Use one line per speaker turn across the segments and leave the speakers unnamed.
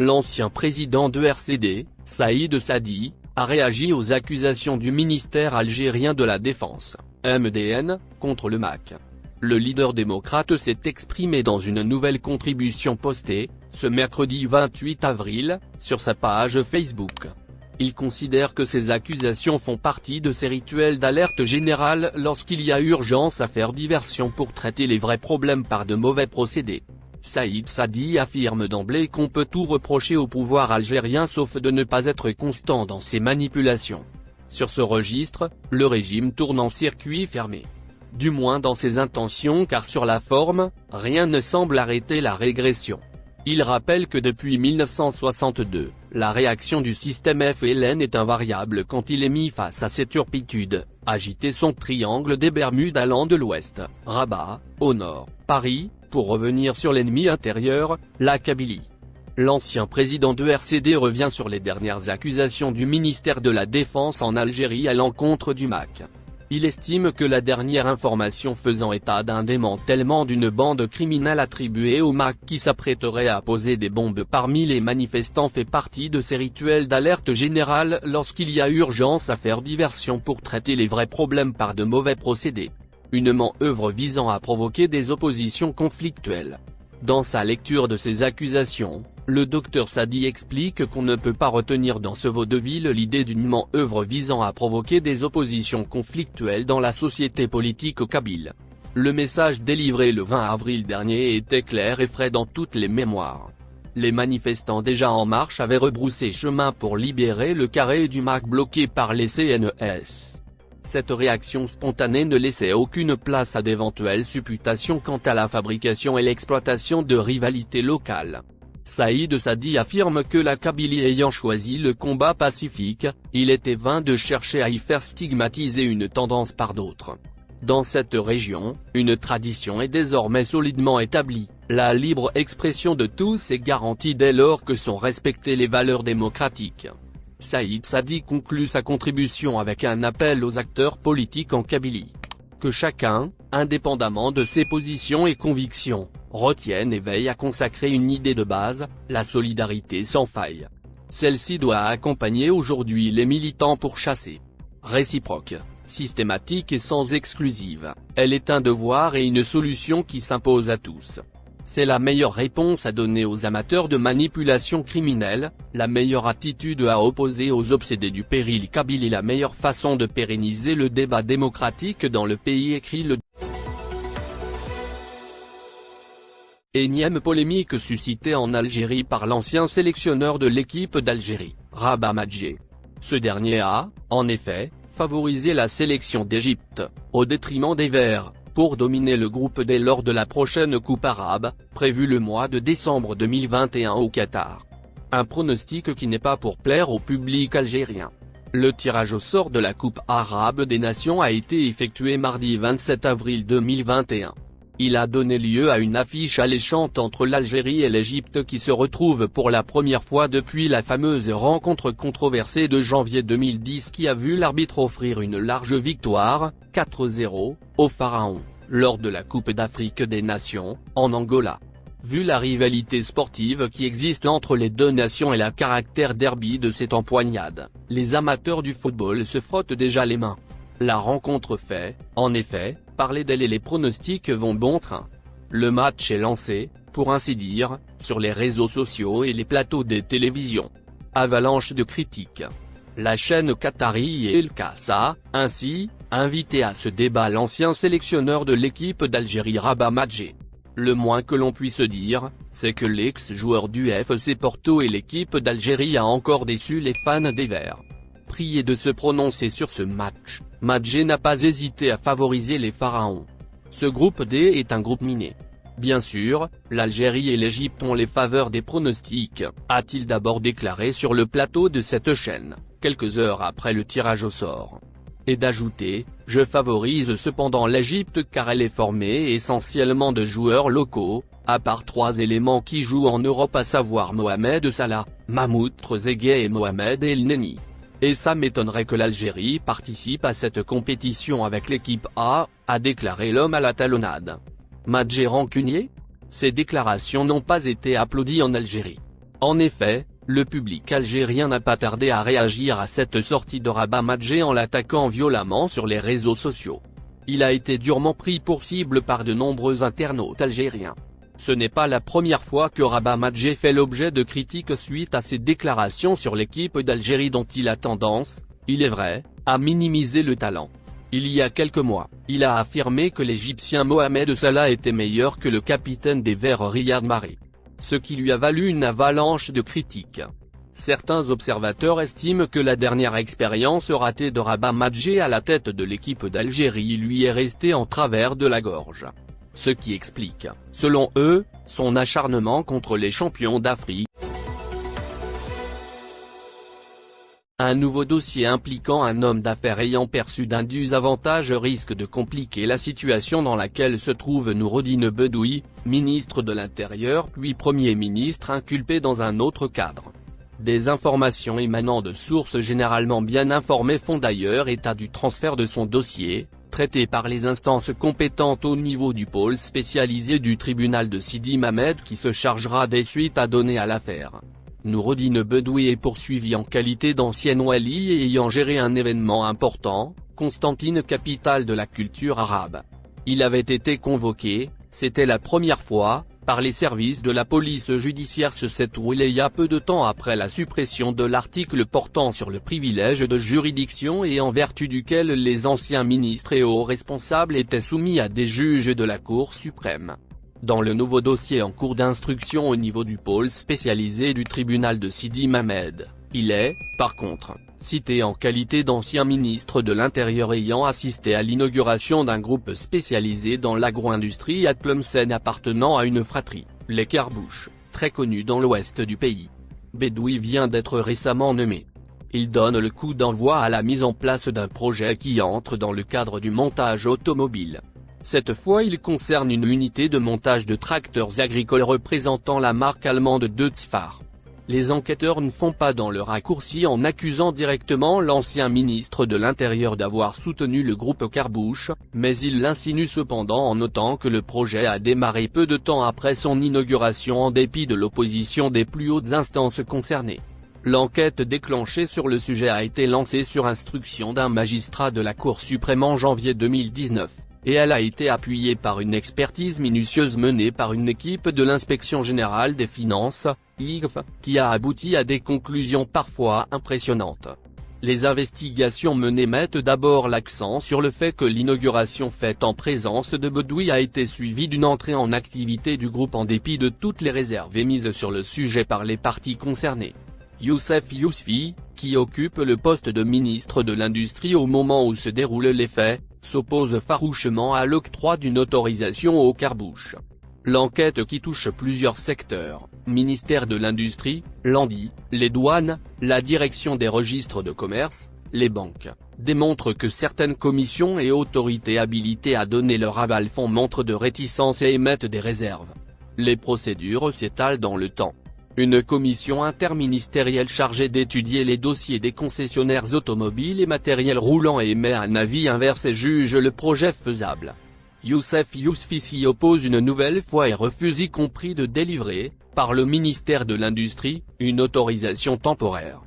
L'ancien président de RCD, Saïd Saadi, a réagi aux accusations du ministère algérien de la Défense, MDN, contre le MAC. Le leader démocrate s'est exprimé dans une nouvelle contribution postée, ce mercredi 28 avril, sur sa page Facebook. Il considère que ces accusations font partie de ces rituels d'alerte générale lorsqu'il y a urgence à faire diversion pour traiter les vrais problèmes par de mauvais procédés. Saïd Saadi affirme d'emblée qu'on peut tout reprocher au pouvoir algérien sauf de ne pas être constant dans ses manipulations. Sur ce registre, le régime tourne en circuit fermé. Du moins dans ses intentions car sur la forme, rien ne semble arrêter la régression. Il rappelle que depuis 1962, la réaction du système FLN est invariable quand il est mis face à ces turpitudes, agiter son triangle des Bermudes allant de l'ouest, Rabat, au nord, Paris, pour revenir sur l'ennemi intérieur, la Kabylie. L'ancien président de RCD revient sur les dernières accusations du ministère de la Défense en Algérie à l'encontre du MAC. Il estime que la dernière information faisant état d'un démantèlement d'une bande criminelle attribuée au MAC qui s'apprêterait à poser des bombes parmi les manifestants fait partie de ces rituels d'alerte générale lorsqu'il y a urgence à faire diversion pour traiter les vrais problèmes par de mauvais procédés. Une manœuvre visant à provoquer des oppositions conflictuelles. Dans sa lecture de ces accusations, le Dr Saadi explique qu'on ne peut pas retenir dans ce vaudeville l'idée d'une manœuvre visant à provoquer des oppositions conflictuelles dans la société politique kabyle. Le message délivré le 20 avril dernier était clair et frais dans toutes les mémoires. Les manifestants déjà en marche avaient rebroussé chemin pour libérer le carré du MAC bloqué par les CNS. Cette réaction spontanée ne laissait aucune place à d'éventuelles supputations quant à la fabrication et l'exploitation de rivalités locales. Saïd Saadi affirme que la Kabylie ayant choisi le combat pacifique, il était vain de chercher à y faire stigmatiser une tendance par d'autres. Dans cette région, une tradition est désormais solidement établie, la libre expression de tous est garantie dès lors que sont respectées les valeurs démocratiques. Saïd Saadi conclut sa contribution avec un appel aux acteurs politiques en Kabylie. Que chacun, indépendamment de ses positions et convictions, retienne et veille à consacrer une idée de base, la solidarité sans faille. Celle-ci doit accompagner aujourd'hui les militants pour chasser. Réciproque, systématique et sans exclusive, elle est un devoir et une solution qui s'impose à tous. C'est la meilleure réponse à donner aux amateurs de manipulation criminelle, la meilleure attitude à opposer aux obsédés du péril kabyle et la meilleure façon de pérenniser le débat démocratique dans le pays, écrit le énième polémique suscitée en Algérie par l'ancien sélectionneur de l'équipe d'Algérie, Rabah Madjer. Ce dernier a, en effet, favorisé la sélection d'Égypte, au détriment des Verts, pour dominer le groupe D lors de la prochaine Coupe arabe, prévue le mois de décembre 2021 au Qatar. Un pronostic qui n'est pas pour plaire au public algérien. Le tirage au sort de la Coupe arabe des nations a été effectué mardi 27 avril 2021. Il a donné lieu à une affiche alléchante entre l'Algérie et l'Égypte qui se retrouvent pour la première fois depuis la fameuse rencontre controversée de janvier 2010 qui a vu l'arbitre offrir une large victoire, 4-0, au Pharaon, lors de la Coupe d'Afrique des Nations, en Angola. Vu la rivalité sportive qui existe entre les deux nations et le caractère derby de cette empoignade, les amateurs du football se frottent déjà les mains. La rencontre fait, en effet, parler d'elle et les pronostics vont bon train. Le match est lancé, pour ainsi dire, sur les réseaux sociaux et les plateaux des télévisions. Avalanche de critiques. La chaîne qatari et El Kassa, ainsi, invité à ce débat l'ancien sélectionneur de l'équipe d'Algérie Rabah Madjer. Le moins que l'on puisse dire, c'est que l'ex-joueur du FC Porto et l'équipe d'Algérie a encore déçu les fans des Verts. Prié de se prononcer sur ce match, Madjer n'a pas hésité à favoriser les Pharaons. Ce groupe D est un groupe miné. Bien sûr, l'Algérie et l'Égypte ont les faveurs des pronostics, a-t-il d'abord déclaré sur le plateau de cette chaîne, quelques heures après le tirage au sort. Et d'ajouter, je favorise cependant l'Égypte car elle est formée essentiellement de joueurs locaux, à part 3 éléments qui jouent en Europe à savoir Mohamed Salah, Mahmoud Trezeguet et Mohamed El Neni. Et ça m'étonnerait que l'Algérie participe à cette compétition avec l'équipe A, a déclaré l'homme à la talonnade. Madjer rancunier ? Ces déclarations n'ont pas été applaudies en Algérie. En effet, le public algérien n'a pas tardé à réagir à cette sortie de Rabat Madjer en l'attaquant violemment sur les réseaux sociaux. Il a été durement pris pour cible par de nombreux internautes algériens. Ce n'est pas la première fois que Rabat Madjer fait l'objet de critiques suite à ses déclarations sur l'équipe d'Algérie dont il a tendance, il est vrai, à minimiser le talent. Il y a quelques mois, il a affirmé que l'Égyptien Mohamed Salah était meilleur que le capitaine des Verts Riyad Mahrez. Ce qui lui a valu une avalanche de critiques. Certains observateurs estiment que la dernière expérience ratée de Rabat Madjer à la tête de l'équipe d'Algérie lui est restée en travers de la gorge. Ce qui explique, selon eux, son acharnement contre les champions d'Afrique. Un nouveau dossier impliquant un homme d'affaires ayant perçu d'indus avantages risque de compliquer la situation dans laquelle se trouve Noureddine Bedoui, ministre de l'Intérieur puis Premier ministre inculpé dans un autre cadre. Des informations émanant de sources généralement bien informées font d'ailleurs état du transfert de son dossier, traité par les instances compétentes au niveau du pôle spécialisé du tribunal de Sidi Mamed qui se chargera des suites à donner à l'affaire. Noureddine Bedoui est poursuivi en qualité d'ancien wali et ayant géré un événement important, Constantine, capitale de la culture arabe. Il avait été convoqué, c'était la première fois, par les services de la police judiciaire ce 7 wilaya peu de temps après la suppression de l'article portant sur le privilège de juridiction et en vertu duquel les anciens ministres et hauts responsables étaient soumis à des juges de la Cour suprême. Dans le nouveau dossier en cours d'instruction au niveau du pôle spécialisé du tribunal de Sidi Mamed, il est, par contre, cité en qualité d'ancien ministre de l'Intérieur ayant assisté à l'inauguration d'un groupe spécialisé dans l'agro-industrie à Tlemcen appartenant à une fratrie, les Carabouches, très connue dans l'ouest du pays. Bedoui vient d'être récemment nommé. Il donne le coup d'envoi à la mise en place d'un projet qui entre dans le cadre du montage automobile. Cette fois il concerne une unité de montage de tracteurs agricoles représentant la marque allemande Deutz-Fahr. Les enquêteurs ne font pas dans le raccourci en accusant directement l'ancien ministre de l'Intérieur d'avoir soutenu le groupe Carabouche, mais ils l'insinuent cependant en notant que le projet a démarré peu de temps après son inauguration en dépit de l'opposition des plus hautes instances concernées. L'enquête déclenchée sur le sujet a été lancée sur instruction d'un magistrat de la Cour suprême en janvier 2019. Et elle a été appuyée par une expertise minutieuse menée par une équipe de l'Inspection Générale des Finances, IGF, qui a abouti à des conclusions parfois impressionnantes. Les investigations menées mettent d'abord l'accent sur le fait que l'inauguration faite en présence de Bedoui a été suivie d'une entrée en activité du groupe en dépit de toutes les réserves émises sur le sujet par les parties concernées. Youssef Yousfi, qui occupe le poste de ministre de l'Industrie au moment où se déroulent les faits, s'oppose farouchement à l'octroi d'une autorisation aux Carabouches. L'enquête qui touche plusieurs secteurs, ministère de l'Industrie, l'ANDI, les douanes, la direction des registres de commerce, les banques, démontre que certaines commissions et autorités habilitées à donner leur aval font montre de réticence et émettent des réserves. Les procédures s'étalent dans le temps. Une commission interministérielle chargée d'étudier les dossiers des concessionnaires automobiles et matériel roulant émet un avis inverse et juge le projet faisable. Youssef Yousfi s'y oppose une nouvelle fois et refuse y compris de délivrer, par le ministère de l'Industrie, une autorisation temporaire.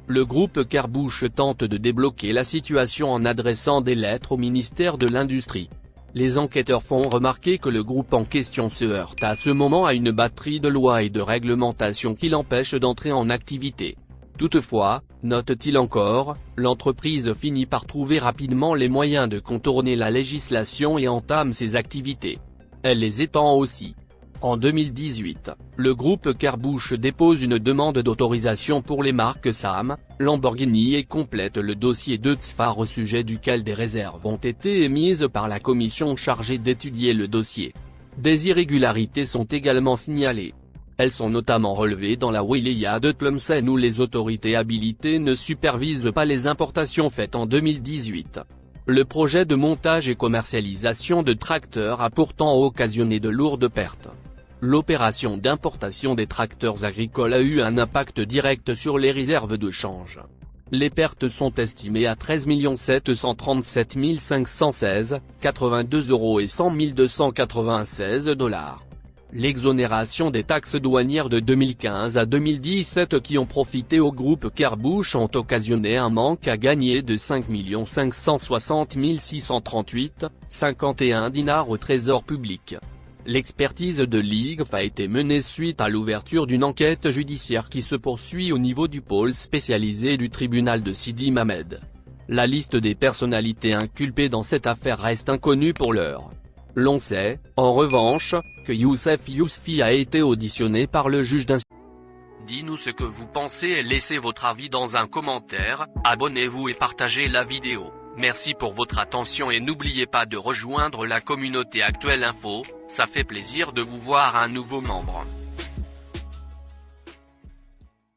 Le groupe Carabouche tente de débloquer la situation en adressant des lettres au ministère de l'Industrie. Les enquêteurs font remarquer que le groupe en question se heurte à ce moment à une batterie de lois et de réglementations qui l'empêchent d'entrer en activité. Toutefois, note-t-il encore, l'entreprise finit par trouver rapidement les moyens de contourner la législation et entame ses activités. Elle les étend aussi. En 2018, le groupe Carabouche dépose une demande d'autorisation pour les marques Sam, Lamborghini et complète le dossier Deutz-Fahr au sujet duquel des réserves ont été émises par la commission chargée d'étudier le dossier. Des irrégularités sont également signalées. Elles sont notamment relevées dans la wilaya de Tlemcen où les autorités habilitées ne supervisent pas les importations faites en 2018. Le projet de montage et commercialisation de tracteurs a pourtant occasionné de lourdes pertes. L'opération d'importation des tracteurs agricoles a eu un impact direct sur les réserves de change. Les pertes sont estimées à 13 737 516,82 € et 100 296 $. L'exonération des taxes douanières de 2015 à 2017 qui ont profité au groupe Kerbouche ont occasionné un manque à gagner de 5 560 638,51 dinars au trésor public. L'expertise de l'IGF a été menée suite à l'ouverture d'une enquête judiciaire qui se poursuit au niveau du pôle spécialisé du tribunal de Sidi Mamed. La liste des personnalités inculpées dans cette affaire reste inconnue pour l'heure. L'on sait, en revanche, que Youssef Yousfi a été auditionné par le juge d'instruction. Dis-nous ce que vous pensez et laissez votre avis dans un commentaire, abonnez-vous et partagez la vidéo. Merci pour votre attention et n'oubliez pas de rejoindre la communauté Actuel Info, ça fait plaisir de vous voir un nouveau membre.